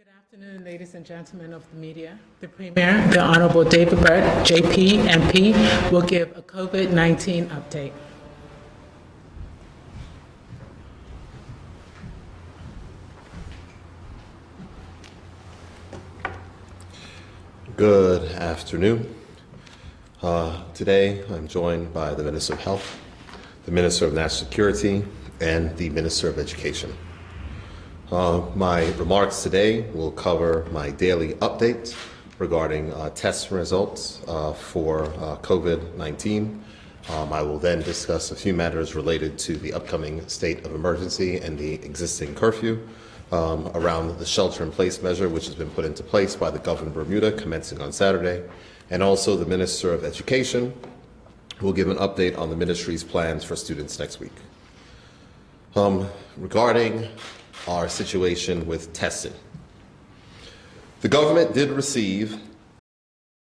Good afternoon, ladies and gentlemen of the media. The Premier, the Honorable David Brett, JP, MP, will give a COVID-19 update. Good afternoon. Today I'm joined by the Minister of Health, the Minister of National Security, and the Minister of Education. My remarks today will cover my daily update regarding test results for COVID-19. I will then discuss a few matters related to the upcoming state of emergency and the existing curfew around the shelter-in-place measure, which has been put into place by the Governor of Bermuda commencing on Saturday, and also the Minister of Education will give an update on the ministry's plans for students next week. Regarding our situation with testing, the government did receive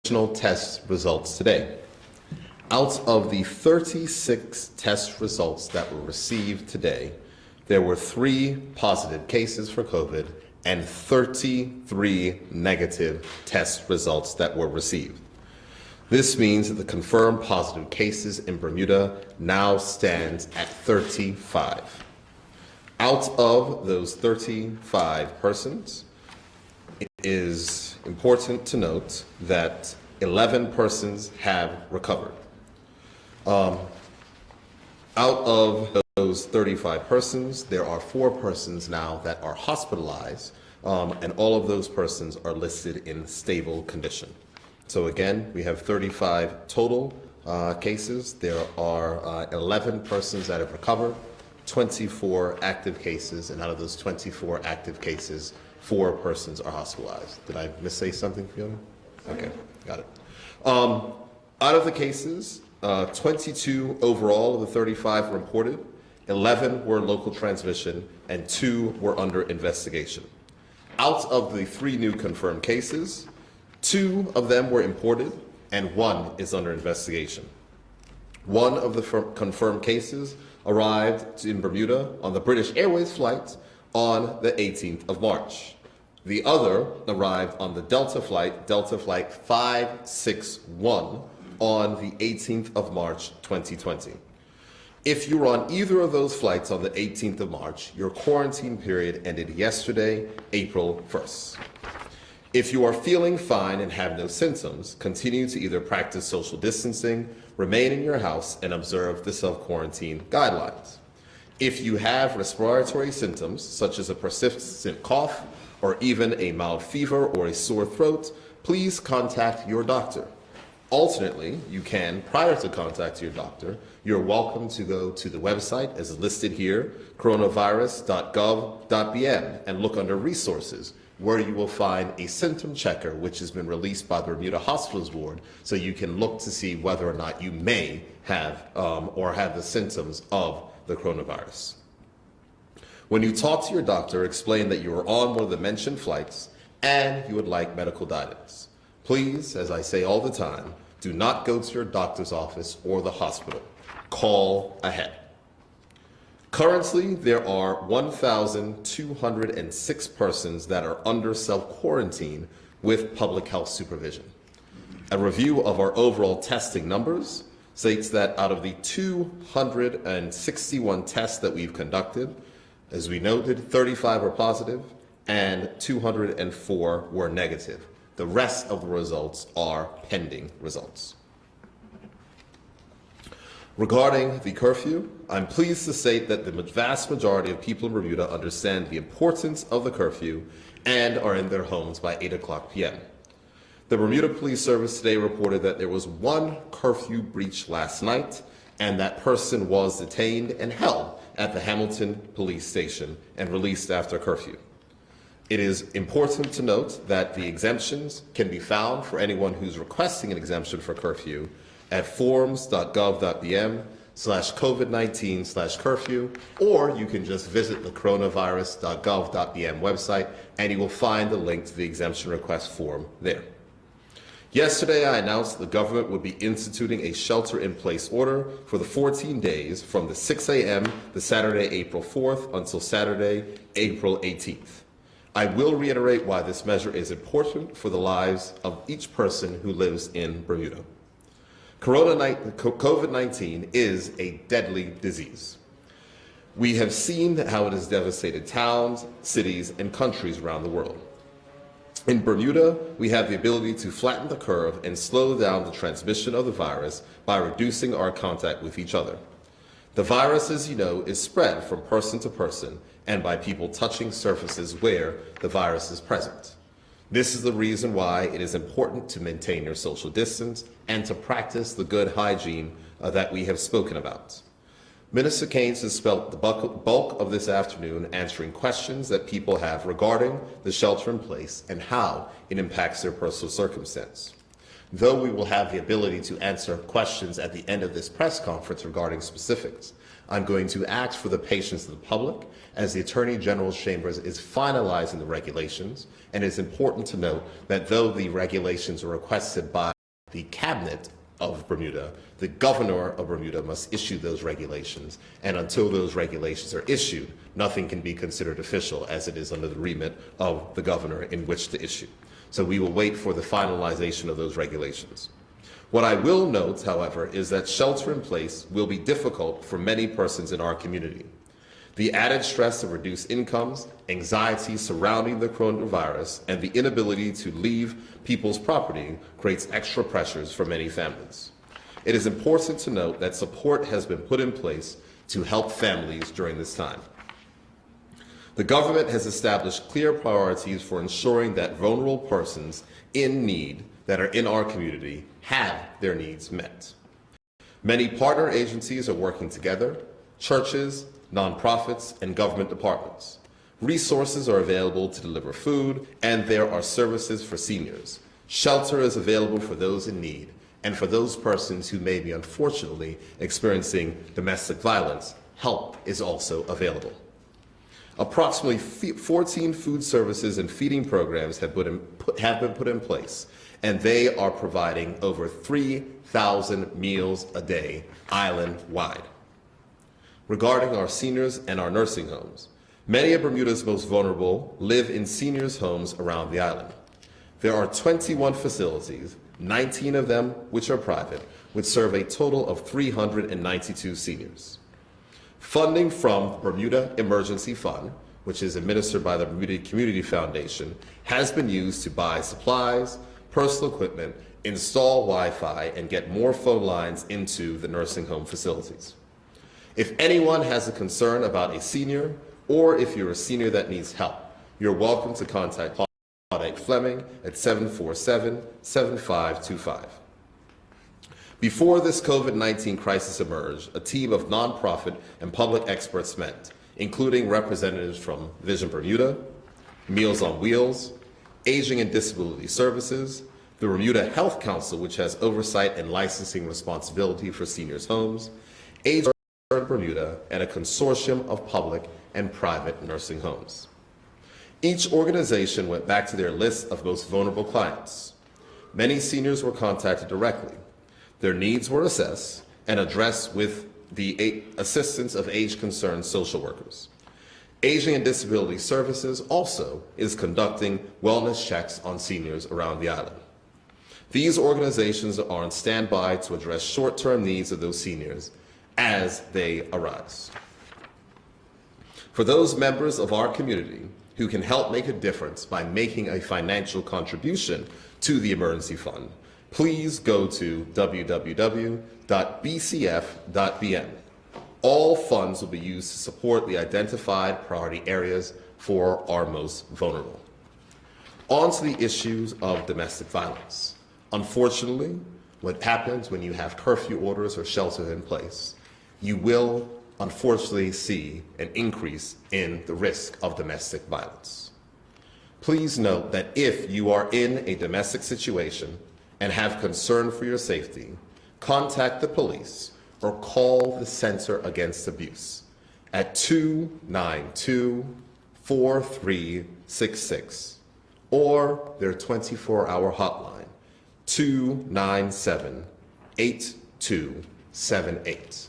additional test results today. Out of the 36 test results that were received today, there were 3 positive cases for COVID and 33 negative test results that were received. This means that the confirmed positive cases in Bermuda now stands at 35. Out of those 35 persons, it is important to note that 11 persons have recovered. Out of those 35 persons, there are 4 persons now that are hospitalized, and all of those persons are listed in stable condition. So again, we have 35 total cases. There are 11 persons that have recovered, 24 active cases, and out of those 24 active cases, 4 persons are hospitalized. Did I missay something, Fiona? Okay, got it. Out of the cases, 22 overall of the 35 were reported, 11 were local transmission, and 2 were under investigation. Out of the 3 new confirmed cases, 2 of them were imported, and 1 is under investigation. 1 of the confirmed cases arrived in Bermuda on the British Airways flight on the 18th of March. The other arrived on the Delta flight 561, on the 18th of March 2020. If you were on either of those flights on the 18th of March, your quarantine period ended yesterday, April 1st. If you are feeling fine and have no symptoms, continue to either practice social distancing, remain in your house, and observe the self-quarantine guidelines. If you have respiratory symptoms, such as a persistent cough, or even a mild fever or a sore throat, please contact your doctor. Alternately, you can, prior to contacting your doctor, you're welcome to go to the website as listed here, coronavirus.gov.bm, and look under resources, where you will find a symptom checker, which has been released by the Bermuda Hospitals Board, so you can look to see whether or not you may have or have the symptoms of the coronavirus. When you talk to your doctor, explain that you are on one of the mentioned flights and you would like medical guidance. Please, as I say all the time, do not go to your doctor's office or the hospital. Call ahead. Currently, there are 1,206 persons that are under self-quarantine with public health supervision. A review of our overall testing numbers states that out of the 261 tests that we've conducted, as we noted, 35 were positive and 204 were negative. The rest of the results are pending results. Regarding the curfew, I'm pleased to state that the vast majority of people in Bermuda understand the importance of the curfew and are in their homes by 8 o'clock p.m. The Bermuda Police Service today reported that there was 1 curfew breach last night, and that person was detained and held at the Hamilton Police Station and released after curfew. It is important to note that the exemptions can be found for anyone who's requesting an exemption for curfew at forms.gov.bm/COVID-19/curfew, or you can just visit the coronavirus.gov.bm website and you will find the link to the exemption request form there. Yesterday, I announced the government would be instituting a shelter-in-place order for the 14 days from the 6 a.m. the Saturday, April 4th until Saturday, April 18th. I will reiterate why this measure is important for the lives of each person who lives in Bermuda. COVID-19 is a deadly disease. We have seen how it has devastated towns, cities, and countries around the world. In Bermuda, we have the ability to flatten the curve and slow down the transmission of the virus by reducing our contact with each other. The virus, as you know, is spread from person to person and by people touching surfaces where the virus is present. This is the reason why it is important to maintain your social distance and to practice the good hygiene that we have spoken about. Minister Keynes has spent the bulk of this afternoon answering questions that people have regarding the shelter in place and how it impacts their personal circumstance. Though we will have the ability to answer questions at the end of this press conference regarding specifics, I'm going to ask for the patience of the public as the Attorney General's Chambers is finalizing the regulations, and it's important to note that though the regulations are requested by the Cabinet of Bermuda, the Governor of Bermuda must issue those regulations, and until those regulations are issued, nothing can be considered official as it is under the remit of the Governor in which to issue. So we will wait for the finalization of those regulations. What I will note, however, is that shelter in place will be difficult for many persons in our community. The added stress of reduced incomes, anxiety surrounding the coronavirus, and the inability to leave people's property creates extra pressures for many families. It is important to note that support has been put in place to help families during this time. The government has established clear priorities for ensuring that vulnerable persons in need that are in our community have their needs met. Many partner agencies are working together: churches, nonprofits, and government departments. Resources are available to deliver food, and there are services for seniors. Shelter is available for those in need, and for those persons who may be unfortunately experiencing domestic violence, help is also available. Approximately 14 food services and feeding programs have been put in place, and they are providing over 3,000 meals a day island-wide. Regarding our seniors and our nursing homes, many of Bermuda's most vulnerable live in seniors' homes around the island. There are 21 facilities, 19 of them which are private, which serve a total of 392 seniors. Funding from Bermuda Emergency Fund, which is administered by the Bermuda Community Foundation, has been used to buy supplies, personal equipment, install Wi-Fi, and get more phone lines into the nursing home facilities. If anyone has a concern about a senior, or if you're a senior that needs help, you're welcome to contact Claudette Fleming at 747-7525. Before this COVID-19 crisis emerged, a team of nonprofit and public experts met, including representatives from Vision Bermuda, Meals on Wheels, Aging and Disability Services, the Bermuda Health Council, which has oversight and licensing responsibility for seniors' homes, Age Bermuda, and a consortium of public and private nursing homes. Each organization went back to their list of most vulnerable clients. Many seniors were contacted directly. Their needs were assessed and addressed with the assistance of age-concerned social workers. Aging and Disability Services also is conducting wellness checks on seniors around the island. These organizations are on standby to address short-term needs of those seniors as they arise. For those members of our community who can help make a difference by making a financial contribution to the emergency fund, please go to www.bcf.bn. All funds will be used to support the identified priority areas for our most vulnerable. On to the issues of domestic violence. Unfortunately, what happens when you have curfew orders or shelter in place, you will unfortunately see an increase in the risk of domestic violence. Please note that if you are in a domestic situation and have concern for your safety, contact the police or call the Center Against Abuse at 292-4366 or their 24-hour hotline, 297-8278.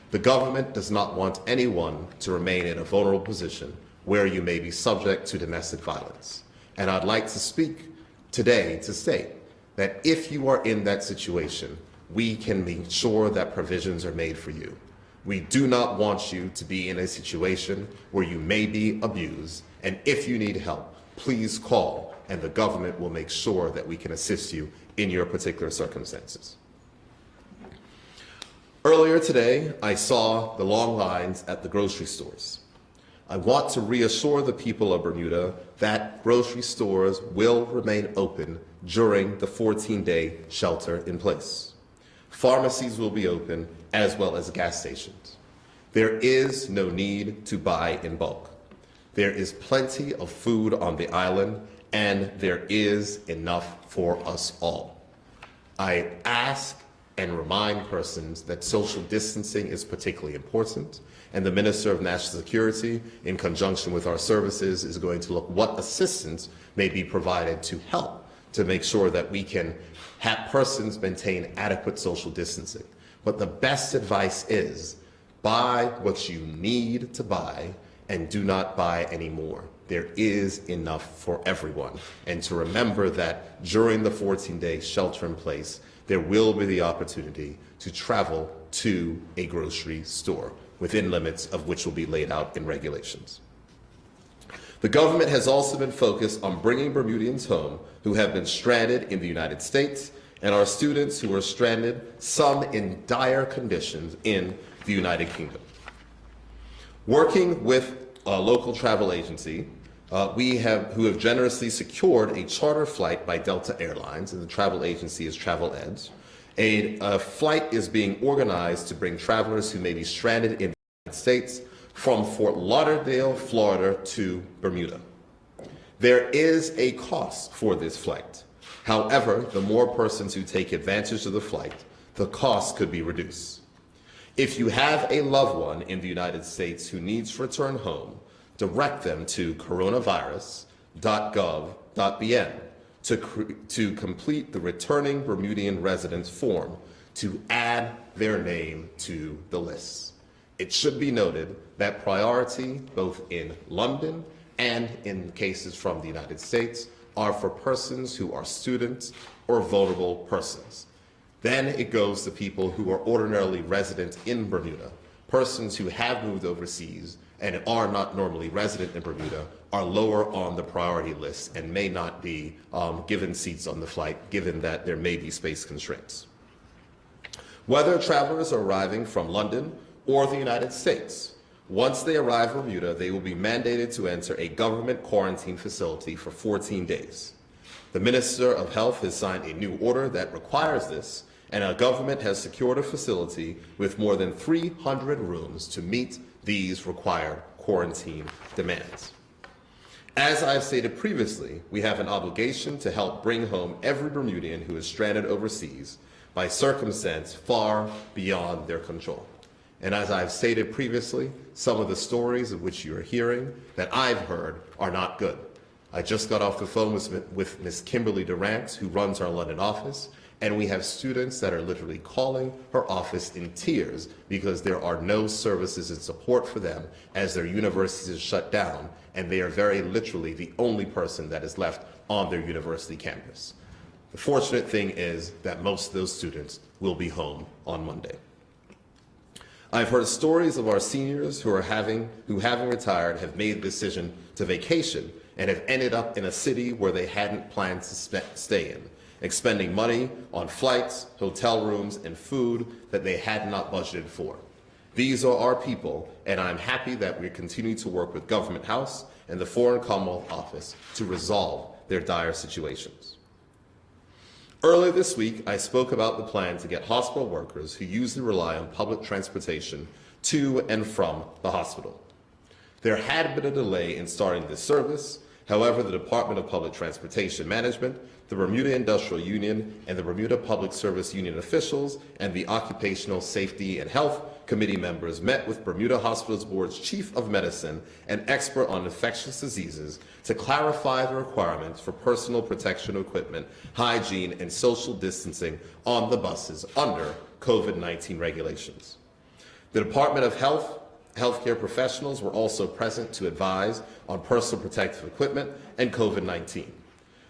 The government does not want anyone to remain in a vulnerable position where you may be subject to domestic violence. And I'd like to speak today to state that if you are in that situation, we can make sure that provisions are made for you. We do not want you to be in a situation where you may be abused, and if you need help, please call, and the government will make sure that we can assist you in your particular circumstances. Earlier today, I saw the long lines at the grocery stores. I want to reassure the people of Bermuda that grocery stores will remain open during the 14-day shelter in place. Pharmacies will be open, as well as gas stations. There is no need to buy in bulk. There is plenty of food on the island, and there is enough for us all. I ask and remind persons that social distancing is particularly important, and the Minister of National Security, in conjunction with our services, is going to look what assistance may be provided to help to make sure that we can have persons maintain adequate social distancing. But the best advice is buy what you need to buy and do not buy any more. There is enough for everyone. And to remember that during the 14-day shelter in place, there will be the opportunity to travel to a grocery store within limits of which will be laid out in regulations. The government has also been focused on bringing Bermudians home who have been stranded in the United States and our students who are stranded, some in dire conditions, in the United Kingdom. Working with a local travel agency, who have generously secured a charter flight by Delta Airlines, and the travel agency is Travel Edge. A flight is being organized to bring travelers who may be stranded in the United States from Fort Lauderdale, Florida to Bermuda. There is a cost for this flight. However, the more persons who take advantage of the flight, the cost could be reduced. If you have a loved one in the United States who needs to return home, direct them to coronavirus.gov.bn to complete the Returning Bermudian Residence form to add their name to the list. It should be noted that priority, both in London and in cases from the United States, are for persons who are students or vulnerable persons. Then it goes to people who are ordinarily resident in Bermuda. Persons who have moved overseas and are not normally resident in Bermuda are lower on the priority list and may not be given seats on the flight, given that there may be space constraints. Whether travelers are arriving from London or the United States, once they arrive in Bermuda, they will be mandated to enter a government quarantine facility for 14 days. The Minister of Health has signed a new order that requires this, and our government has secured a facility with more than 300 rooms to meet these required quarantine demands. As I've stated previously, we have an obligation to help bring home every Bermudian who is stranded overseas by circumstance far beyond their control. And as I've stated previously, some of the stories of which you are hearing that I've heard are not good. I just got off the phone with Ms. Kimberly Durant, who runs our London office, and we have students that are literally calling her office in tears because there are no services and support for them as their universities are shut down, and they are very literally the only person that is left on their university campus. The fortunate thing is that most of those students will be home on Monday. I've heard stories of our seniors who having retired, have made the decision to vacation and have ended up in a city where they hadn't planned to stay in, expending money on flights, hotel rooms, and food that they had not budgeted for. These are our people, and I'm happy that we continue to work with Government House and the Foreign Commonwealth Office to resolve their dire situations. Earlier this week, I spoke about the plan to get hospital workers who usually rely on public transportation to and from the hospital. There had been a delay in starting this service. However, the Department of Public Transportation Management, the Bermuda Industrial Union, and the Bermuda Public Service Union officials and the Occupational Safety and Health Committee members met with Bermuda Hospitals Board's Chief of Medicine and expert on infectious diseases to clarify the requirements for personal protection equipment, hygiene, and social distancing on the buses under COVID-19 regulations. The Department of Health Healthcare professionals were also present to advise on personal protective equipment and COVID-19.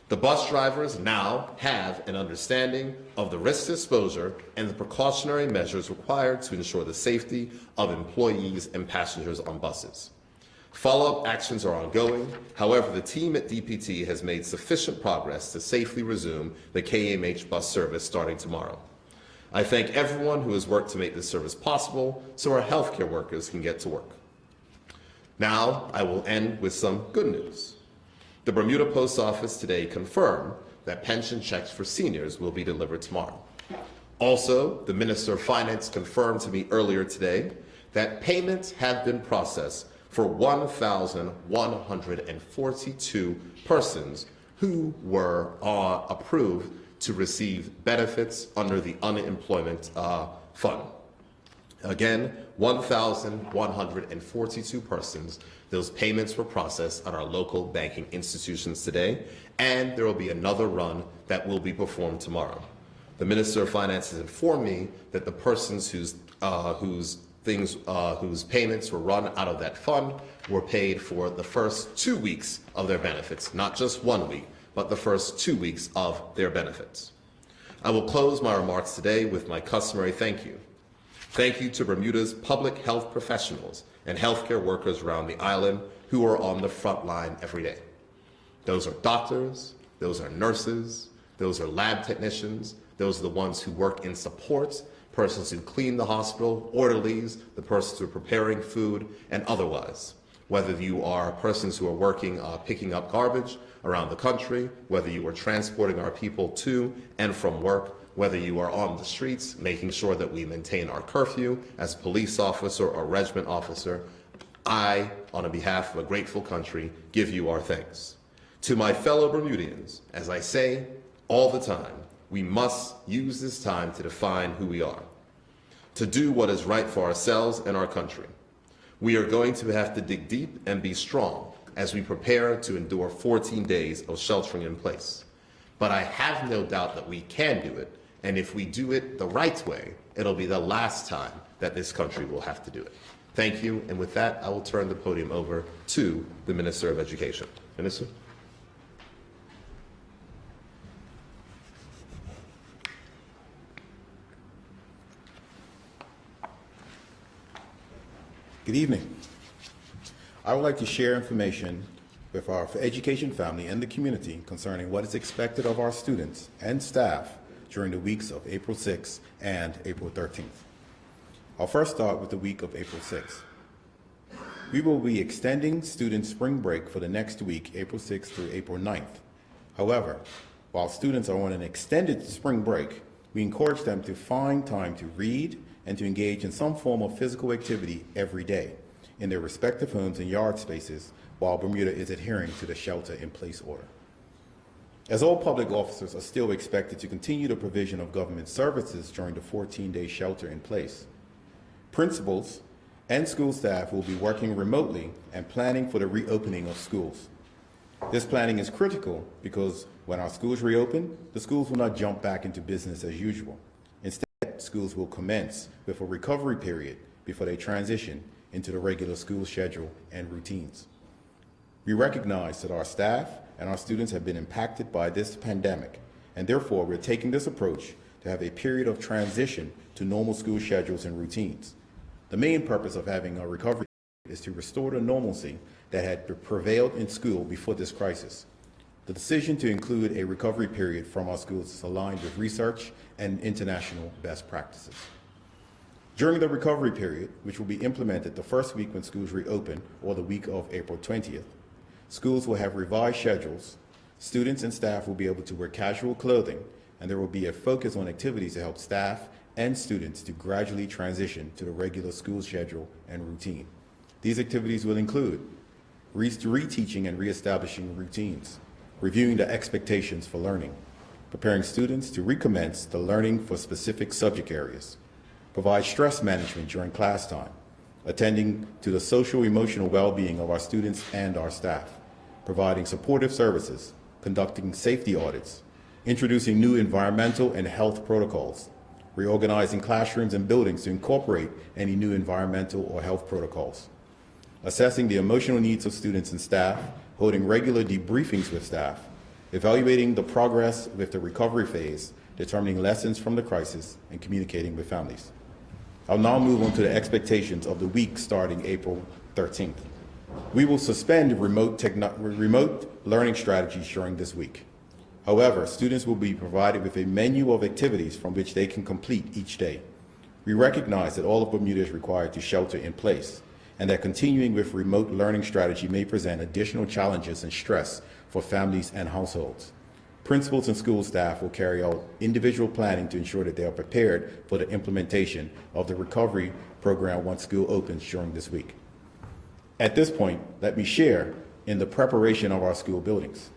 The bus drivers now have an understanding of the risk exposure and the precautionary measures required to ensure the safety of employees and passengers on buses. Follow-up actions are ongoing. However, the team at DPT has made sufficient progress to safely resume the KMH bus service starting tomorrow. I thank everyone who has worked to make this service possible so our healthcare workers can get to work. Now, I will end with some good news. The Bermuda Post Office today confirmed that pension checks for seniors will be delivered tomorrow. Also, the Minister of Finance confirmed to me earlier today that payments have been processed for 1,142 persons who were approved to receive benefits under the unemployment fund. Again, 1,142 persons. Those payments were processed at our local banking institutions today, and there will be another run that will be performed tomorrow. The Minister of Finance has informed me that the persons whose payments were run out of that fund were paid for the first 2 weeks of their benefits, not just 1 week, but the first 2 weeks of their benefits. I will close my remarks today with my customary thank you. Thank you to Bermuda's public health professionals and healthcare workers around the island who are on the front line every day. Those are doctors, those are nurses, those are lab technicians, those are the ones who work in support, persons who clean the hospital, orderlies, the persons who are preparing food, and otherwise. Whether you are persons who are working picking up garbage around the country, whether you are transporting our people to and from work, whether you are on the streets making sure that we maintain our curfew as a police officer or regiment officer, I, on behalf of a grateful country, give you our thanks. To my fellow Bermudians, as I say all the time, we must use this time to define who we are, to do what is right for ourselves and our country. We are going to have to dig deep and be strong as we prepare to endure 14 days of sheltering in place. But I have no doubt that we can do it, and if we do it the right way, it'll be the last time that this country will have to do it. Thank you, and with that, I will turn the podium over to the Minister of Education. Minister? Good evening. I would like to share information with our education family and the community concerning what is expected of our students and staff during the weeks of April 6th and April 13th. I'll first start with the week of April 6th. We will be extending student spring break for the next week, April 6th through April 9th. However, while students are on an extended spring break, we encourage them to find time to read and to engage in some form of physical activity every day in their respective homes and yard spaces while Bermuda is adhering to the shelter-in-place order. As all public officers are still expected to continue the provision of government services during the 14-day shelter-in-place, principals and school staff will be working remotely and planning for the reopening of schools. This planning is critical because when our schools reopen, the schools will not jump back into business as usual. Instead, schools will commence with a recovery period before they transition into the regular school schedule and routines. We recognize that our staff and our students have been impacted by this pandemic, and therefore we're taking this approach to have a period of transition to normal school schedules and routines. The main purpose of having a recovery is to restore the normalcy that had prevailed in school before this crisis. The decision to include a recovery period from our schools is aligned with research and international best practices. During the recovery period, which will be implemented the first week when schools reopen or the week of April 20th, schools will have revised schedules, students and staff will be able to wear casual clothing, and there will be a focus on activities to help staff and students to gradually transition to the regular school schedule and routine. These activities will include reteaching and reestablishing routines, reviewing the expectations for learning, preparing students to recommence the learning for specific subject areas, provide stress management during class time, attending to the social emotional well-being of our students and our staff, providing supportive services, conducting safety audits, introducing new environmental and health protocols, reorganizing classrooms and buildings to incorporate any new environmental or health protocols, assessing the emotional needs of students and staff, holding regular debriefings with staff, evaluating the progress with the recovery phase, determining lessons from the crisis, and communicating with families. I'll now move on to the expectations of the week starting April 13th. We will suspend remote learning strategies during this week. However, students will be provided with a menu of activities from which they can complete each day. We recognize that all of Bermuda is required to shelter in place, and that continuing with remote learning strategy may present additional challenges and stress for families and households. Principals and school staff will carry out individual planning to ensure that they are prepared for the implementation of the recovery program once school opens during this week. At this point, let me share in the preparation of our school buildings.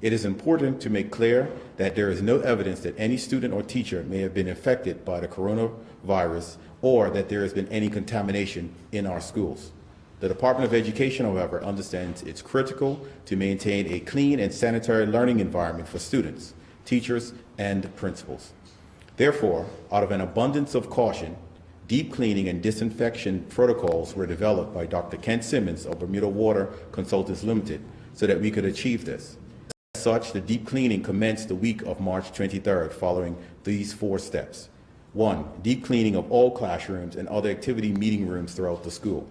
It is important to make clear that there is no evidence that any student or teacher may have been infected by the coronavirus or that there has been any contamination in our schools. The Department of Education, however, understands it's critical to maintain a clean and sanitary learning environment for students, teachers, and principals. Therefore, out of an abundance of caution, deep cleaning and disinfection protocols were developed by Dr. Kent Simmons of Bermuda Water Consultants Limited so that we could achieve this. As such, the deep cleaning commenced the week of March 23rd following these 4 steps. 1, deep cleaning of all classrooms and other activity meeting rooms throughout the school.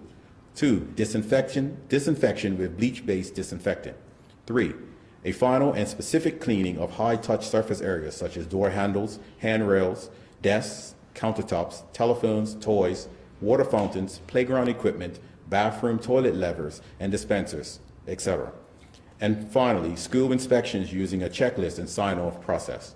2, disinfection with bleach-based disinfectant. 3, a final and specific cleaning of high-touch surface areas such as door handles, handrails, desks, countertops, telephones, toys, water fountains, playground equipment, bathroom toilet levers and dispensers, etc. And finally, school inspections using a checklist and sign-off process.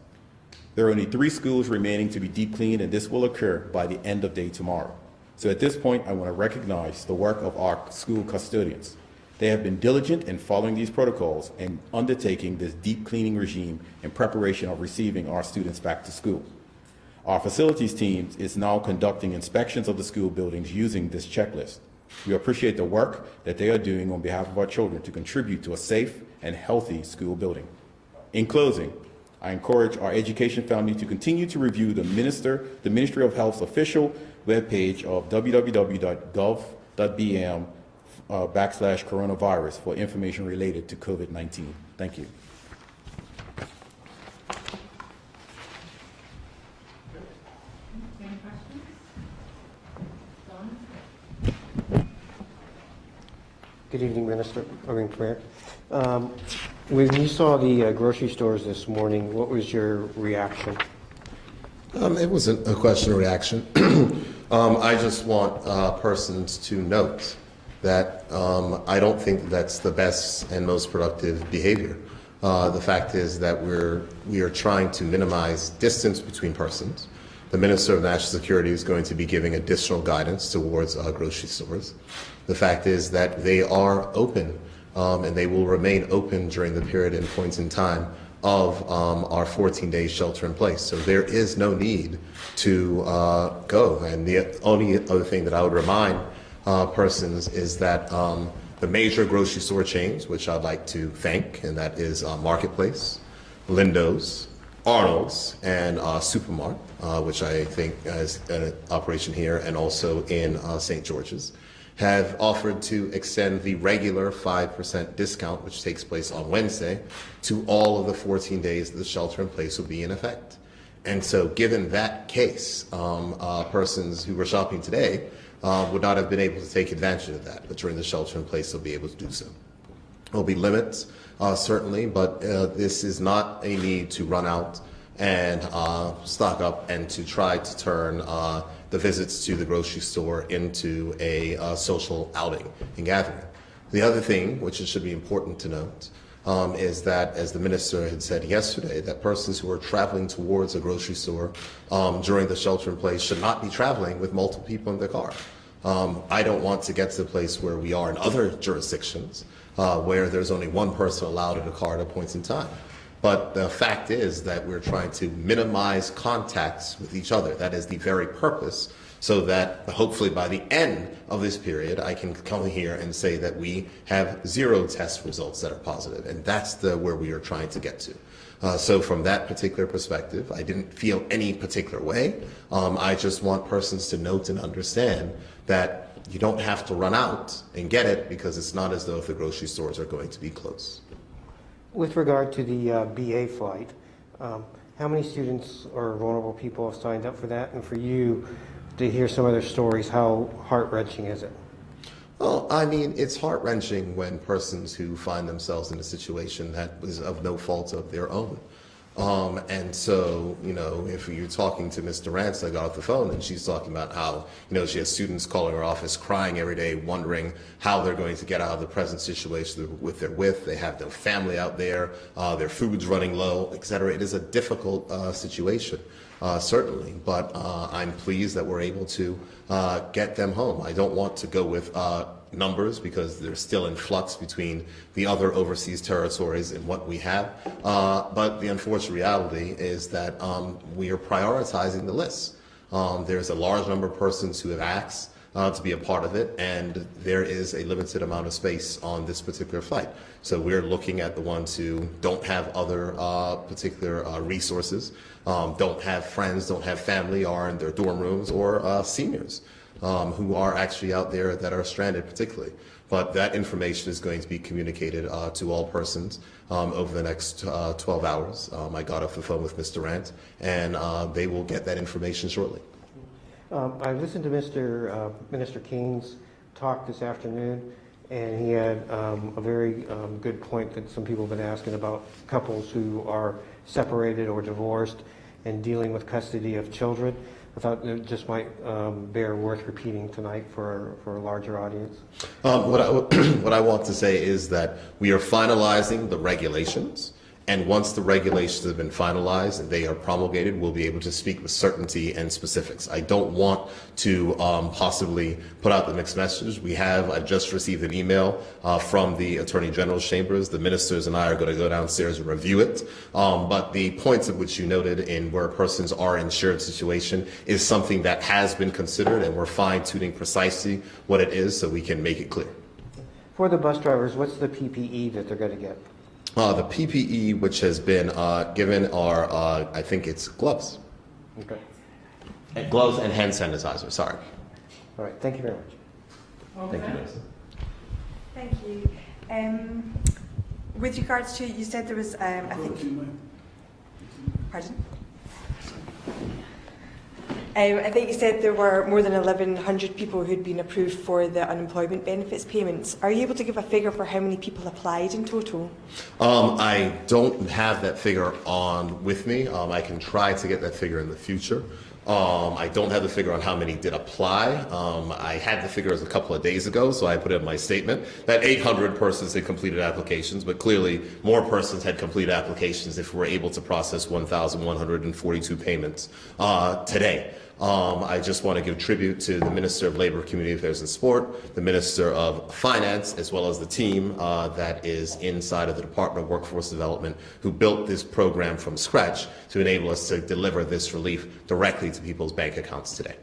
There are only 3 schools remaining to be deep cleaned, and this will occur by the end of day tomorrow. So at this point, I want to recognize the work of our school custodians. They have been diligent in following these protocols and undertaking this deep cleaning regime in preparation of receiving our students back to school. Our facilities team is now conducting inspections of the school buildings using this checklist. We appreciate the work that they are doing on behalf of our children to contribute to a safe and healthy school building. In closing, I encourage our education family to continue to review the Ministry of Health's official webpage of www.gov.bm/coronavirus for information related to COVID-19. Thank you. Good evening, Mayor. When you saw the grocery stores this morning, what was your reaction? It wasn't a question of reaction. I just want persons to note that I don't think that's the best and most productive behavior. The fact is that we are trying to minimize distance between persons. The Minister of National Security is going to be giving additional guidance towards grocery stores. The fact is that they are open and they will remain open during the period and points in time of our 14-day shelter in place. So there is no need to go. And the only other thing that I would remind persons is that the major grocery store chains, which I'd like to thank, and that is Marketplace, Lindo's, Arnold's, and Supermart, which I think is an operation here and also in St. George's, have offered to extend the regular 5% discount, which takes place on Wednesday, to all of the 14 days that the shelter in place will be in effect. And so given that case, persons who were shopping today would not have been able to take advantage of that, but during the shelter in place they'll be able to do so. There'll be limits, certainly, but this is not a need to run out and stock up and to try to turn the visits to the grocery store into a social outing and gathering. The other thing, which should be important to note, is that, as the minister had said yesterday, that persons who are traveling towards a grocery store during the shelter in place should not be traveling with multiple people in their car. I don't want to get to the place where we are in other jurisdictions where there's only one person allowed in a car at a point in time. But the fact is that we're trying to minimize contacts with each other. That is the very purpose, so that hopefully by the end of this period, I can come here and say that we have 0 test results that are positive. And that's where we are trying to get to. So from that particular perspective, I didn't feel any particular way. I just want persons to note and understand that you don't have to run out and get it, because it's not as though the grocery stores are going to be closed. With regard to the BA flight, how many students or vulnerable people have signed up for that? And for you to hear some of their stories, how heart-wrenching is it? Well, I mean, it's heart-wrenching when persons who find themselves in a situation that was of no fault of their own. And so, you know, if you're talking to Ms. Durant, I got off the phone and she's talking about how, you know, she has students calling her office crying every day, wondering how they're going to get out of the present situation with their with. They have no family out there, their food's running low, et cetera. It is a difficult situation, certainly, but I'm pleased that we're able to get them home. I don't want to go with numbers because they're still in flux between the other overseas territories and what we have. But the unfortunate reality is that we are prioritizing the list. There's a large number of persons who have asked to be a part of it, and there is a limited amount of space on this particular flight. So we're looking at the ones who don't have other particular resources, don't have friends, don't have family, are in their dorm rooms, or seniors who are actually out there that are stranded particularly. But that information is going to be communicated to all persons over the next 12 hours. I got off the phone with Ms. Durant, and they will get that information shortly. I listened to Minister King's talk this afternoon, and he had a very good point that some people have been asking about couples who are separated or divorced and dealing with custody of children. I thought it just might bear worth repeating tonight for a larger audience. What I want to say is that we are finalizing the regulations, and once the regulations have been finalized and they are promulgated, we'll be able to speak with certainty and specifics. I don't want to possibly put out the mixed messages. I just received an email from the Attorney General's chambers. The ministers and I are going to go downstairs and review it. But the points at which you noted in where persons are in shared situation is something that has been considered, and we're fine-tuning precisely what it is so we can make it clear. For the bus drivers, what's the PPE that they're going to get? The PPE which has been given are, I think it's gloves. Okay. And gloves and hand sanitizer, sorry. All right. Thank you very much. Thank you, Liz. Thank you. With regards to, you said there was, I think, pardon? I think you said there were more than 1,100 people who'd been approved for the unemployment benefits payments. Are you able to give a figure for how many people applied in total? I don't have that figure with me. I can try to get that figure in the future. I don't have the figure on how many did apply. I had the figures a couple of days ago, so I put in my statement that 800 persons had completed applications, but clearly more persons had completed applications if we were able to process 1,142 payments today. I just want to give tribute to the Minister of Labor, Community Affairs and Sport, the Minister of Finance, as well as the team that is inside of the Department of Workforce Development, who built this program from scratch to enable us to deliver this relief directly to people's bank accounts today.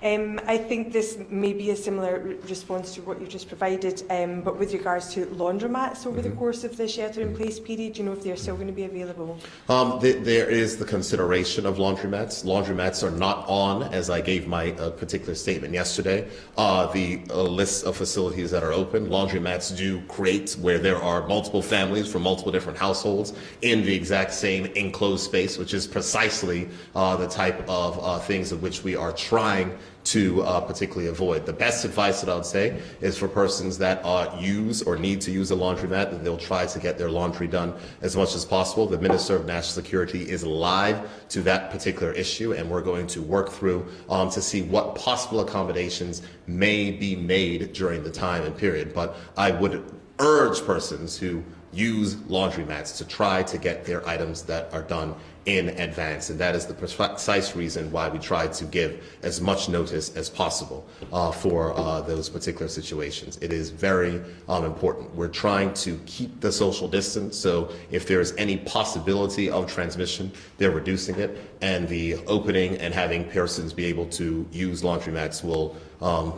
I think this may be a similar response to what you just provided, but with regards to laundromats over the course of the shelter-in-place period, do you know if they're still going to be available? There is the consideration of laundromats. Laundromats are not on, as I gave my particular statement yesterday, the list of facilities that are open. Laundromats do create where there are multiple families from multiple different households in the exact same enclosed space, which is precisely the type of things of which we are trying to particularly avoid. The best advice that I would say is for persons that use or need to use a laundromat, that they'll try to get their laundry done as much as possible. The Minister of National Security is live to that particular issue, and we're going to work through to see what possible accommodations may be made during the time and period. But I would urge persons who use laundromats to try to get their items that are done in advance, and that is the precise reason why we try to give as much notice as possible for those particular situations. It is very important. We're trying to keep the social distance, so if there is any possibility of transmission, they're reducing it, and the opening and having persons be able to use laundromats will,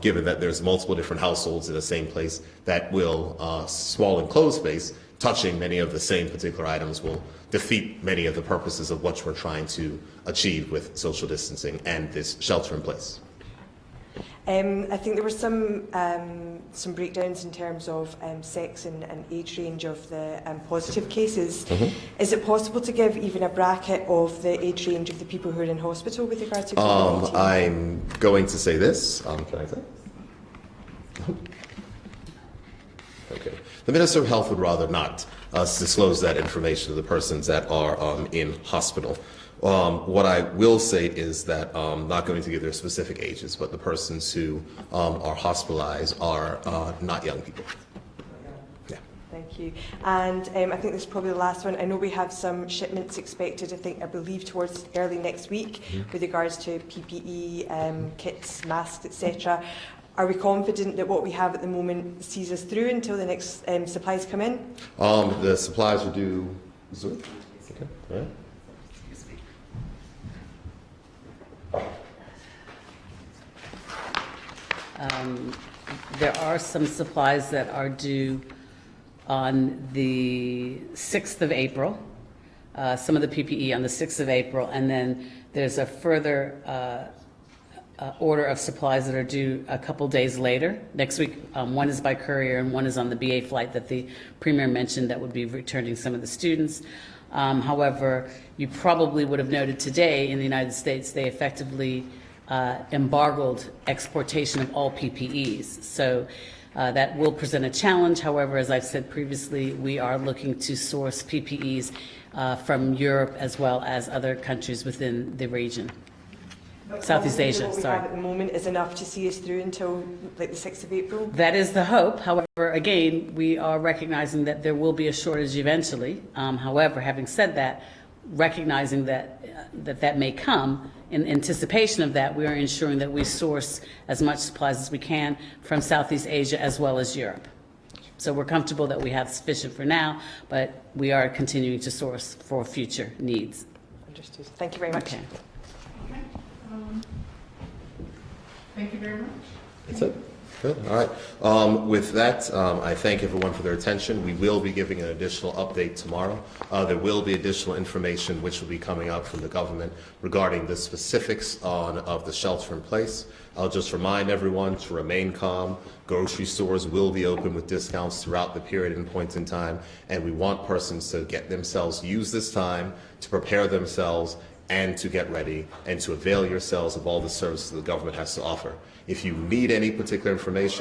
given that there's multiple different households in the same place, that will, small enclosed space, touching many of the same particular items will defeat many of the purposes of what we're trying to achieve with social distancing and this shelter in place. I think there were some breakdowns in terms of sex and age range of the positive cases. Is it possible to give even a bracket of the age range of the people who are in hospital with regard to COVID-19? I'm going to say this. Can I say? Okay. The Minister of Health would rather not disclose that information to the persons that are in hospital. What I will say is that I'm not going to give their specific ages, but the persons who are hospitalized are not young people. Yeah. Thank you. And I think this is probably the last one. I know we have some shipments expected, I believe towards early next week with regards to PPE, kits, masks, etc. Are we confident that what we have at the moment sees us through until the next supplies come in? The supplies are due. Okay. All right. There are some supplies that are due on the 6th of April, some of the PPE on the 6th of April, and then there's a further order of supplies that are due a couple days later. Next week, one is by courier and one is on the BA flight that the Premier mentioned that would be returning some of the students. However, you probably would have noted today in the United States, they effectively embargoed exportation of all PPEs. So that will present a challenge. However, as I've said previously, we are looking to source PPEs from Europe as well as other countries within the region. Southeast Asia, what we have at the moment is enough to see us through until like the 6th of April? That is the hope. However, again, we are recognizing that there will be a shortage eventually. However, having said that, recognizing that that may come, in anticipation of that, we are ensuring that we source as much supplies as we can from Southeast Asia as well as Europe. So we're comfortable that we have sufficient for now, but we are continuing to source for future needs. Understood. Thank you very much. Okay. Thank you very much. That's it. Good. All right. With that, I thank everyone for their attention. We will be giving an additional update tomorrow. There will be additional information which will be coming out from the government regarding the specifics of the shelter in place. I'll just remind everyone to remain calm. Grocery stores will be open with discounts throughout the period and point in time, and we want persons to get themselves, use this time to prepare themselves and to get ready and to avail yourselves of all the services the government has to offer. If you need any particular information,